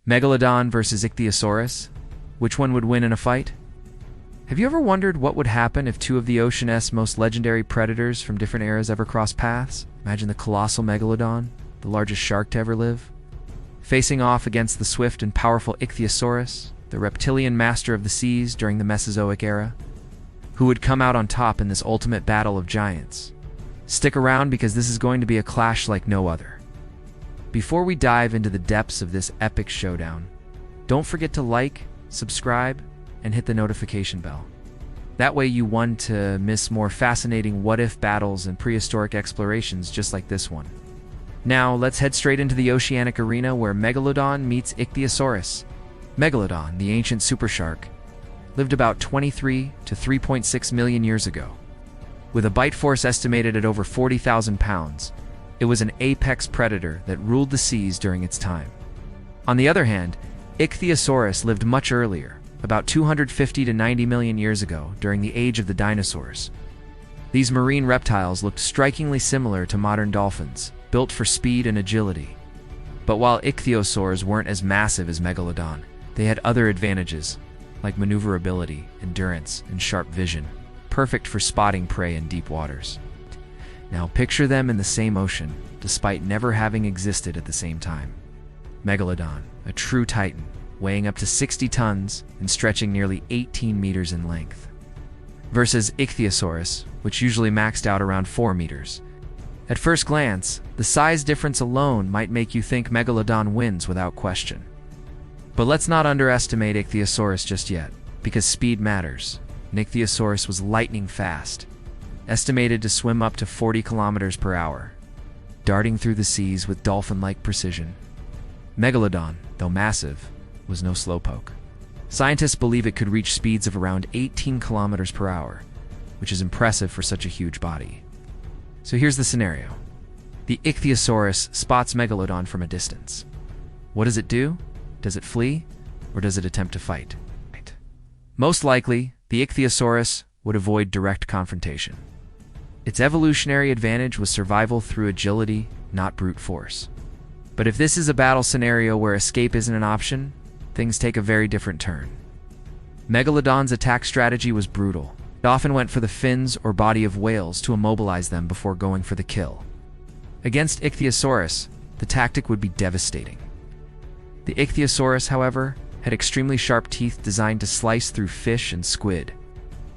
Megalodon versus Ichthyosaurus? Which one would win in a fight? Have you ever wondered what would happen if two of the ocean's most legendary predators from different eras ever crossed paths? Imagine the colossal Megalodon, the largest shark to ever live, facing off against the swift and powerful Ichthyosaurus, the reptilian master of the seas during the Mesozoic era. Who would come out on top in this ultimate battle of giants? Stick around because this is going to be a clash like no other. Before we dive into the depths of this epic showdown, don't forget to like, subscribe, and hit the notification bell. That way you want to miss more fascinating what-if battles and prehistoric explorations just like this one. Now, let's head straight into the oceanic arena where Megalodon meets Ichthyosaurus. Megalodon, the ancient supershark, lived about 23 to 3.6 million years ago. With a bite force estimated at over 40,000 pounds, it was an apex predator that ruled the seas during its time. On the other hand, Ichthyosaurus lived much earlier, about 250 to 90 million years ago, during the age of the dinosaurs. These marine reptiles looked strikingly similar to modern dolphins, built for speed and agility. But while ichthyosaurs weren't as massive as Megalodon, they had other advantages, like maneuverability, endurance, and sharp vision, perfect for spotting prey in deep waters. Now picture them in the same ocean, despite never having existed at the same time. Megalodon, a true titan, weighing up to 60 tons and stretching nearly 18 meters in length, versus Ichthyosaurus, which usually maxed out around 4 meters. At first glance, the size difference alone might make you think Megalodon wins without question. But let's not underestimate Ichthyosaurus just yet, because speed matters. Ichthyosaurus was lightning fast, estimated to swim up to 40 kilometers per hour, darting through the seas with dolphin-like precision. Megalodon, though massive, was no slowpoke. Scientists believe it could reach speeds of around 18 kilometers per hour, which is impressive for such a huge body. So here's the scenario. The Ichthyosaurus spots Megalodon from a distance. What does it do? Does it flee, or does it attempt to fight? Most likely, the Ichthyosaurus would avoid direct confrontation. Its evolutionary advantage was survival through agility, not brute force. But if this is a battle scenario where escape isn't an option, things take a very different turn. Megalodon's attack strategy was brutal. It often went for the fins or body of whales to immobilize them before going for the kill. Against Ichthyosaurus, the tactic would be devastating. The Ichthyosaurus, however, had extremely sharp teeth designed to slice through fish and squid.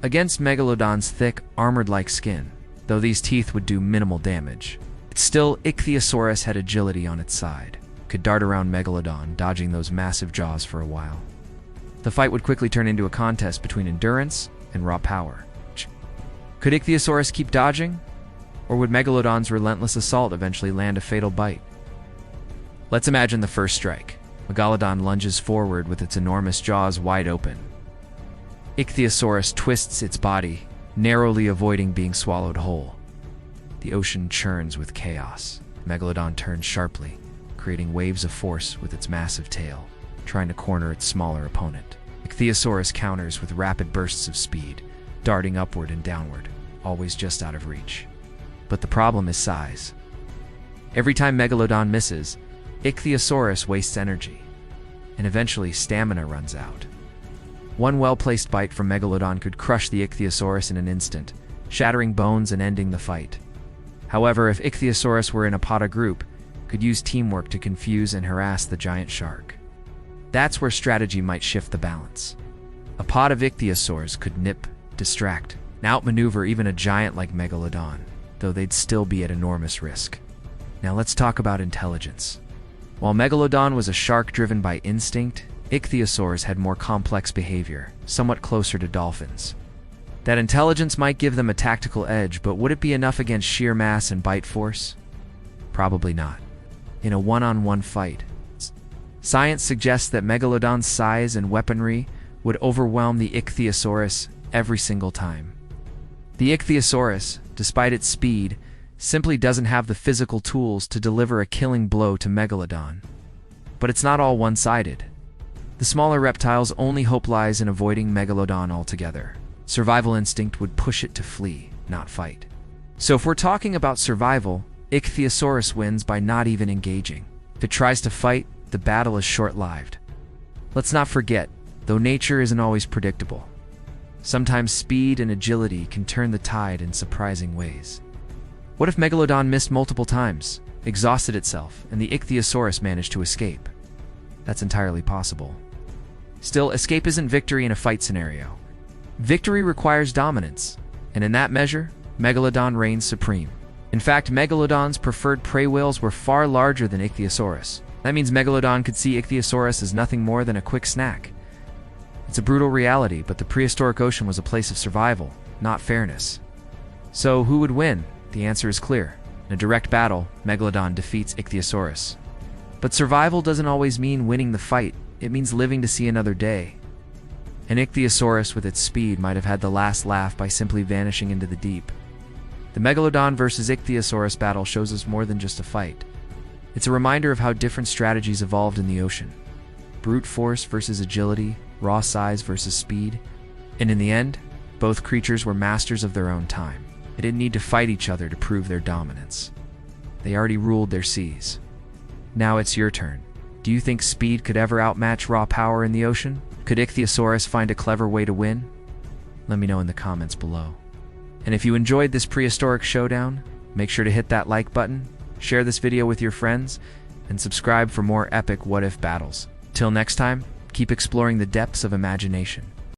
Against Megalodon's thick, armored-like skin, though these teeth would do minimal damage, still Ichthyosaurus had agility on its side, could dart around Megalodon, dodging those massive jaws for a while. The fight would quickly turn into a contest between endurance and raw power. Could Ichthyosaurus keep dodging? Or would Megalodon's relentless assault eventually land a fatal bite? Let's imagine the first strike. Megalodon lunges forward with its enormous jaws wide open. Ichthyosaurus twists its body, narrowly avoiding being swallowed whole. The ocean churns with chaos. Megalodon turns sharply, creating waves of force with its massive tail, trying to corner its smaller opponent. Ichthyosaurus counters with rapid bursts of speed, darting upward and downward, always just out of reach. But the problem is size. Every time Megalodon misses, Ichthyosaurus wastes energy, and eventually stamina runs out. One well-placed bite from Megalodon could crush the Ichthyosaurus in an instant, shattering bones and ending the fight. However, if Ichthyosaurus were in a pod group, could use teamwork to confuse and harass the giant shark. That's where strategy might shift the balance. A pod of Ichthyosaurs could nip, distract, and outmaneuver even a giant like Megalodon, though they'd still be at enormous risk. Now let's talk about intelligence. While Megalodon was a shark driven by instinct, Ichthyosaurs had more complex behavior, somewhat closer to dolphins. That intelligence might give them a tactical edge, but would it be enough against sheer mass and bite force? Probably not. In a one-on-one fight, science suggests that Megalodon's size and weaponry would overwhelm the Ichthyosaurus every single time. The Ichthyosaurus, despite its speed, simply doesn't have the physical tools to deliver a killing blow to Megalodon. But it's not all one-sided. The smaller reptile's only hope lies in avoiding Megalodon altogether. Survival instinct would push it to flee, not fight. So if we're talking about survival, Ichthyosaurus wins by not even engaging. If it tries to fight, the battle is short-lived. Let's not forget, though nature isn't always predictable, sometimes speed and agility can turn the tide in surprising ways. What if Megalodon missed multiple times, exhausted itself, and the Ichthyosaurus managed to escape? That's entirely possible. Still, escape isn't victory in a fight scenario. Victory requires dominance, and in that measure, Megalodon reigns supreme. In fact, Megalodon's preferred prey whales were far larger than Ichthyosaurus. That means Megalodon could see Ichthyosaurus as nothing more than a quick snack. It's a brutal reality, but the prehistoric ocean was a place of survival, not fairness. So, who would win? The answer is clear. In a direct battle, Megalodon defeats Ichthyosaurus. But survival doesn't always mean winning the fight. It means living to see another day. An Ichthyosaurus with its speed might have had the last laugh by simply vanishing into the deep. The Megalodon versus Ichthyosaurus battle shows us more than just a fight. It's a reminder of how different strategies evolved in the ocean. Brute force versus agility, raw size versus speed. And in the end, both creatures were masters of their own time. They didn't need to fight each other to prove their dominance. They already ruled their seas. Now it's your turn. Do you think speed could ever outmatch raw power in the ocean? Could Ichthyosaurus find a clever way to win? Let me know in the comments below. And if you enjoyed this prehistoric showdown, make sure to hit that like button, share this video with your friends, and subscribe for more epic what-if battles. Till next time, keep exploring the depths of imagination.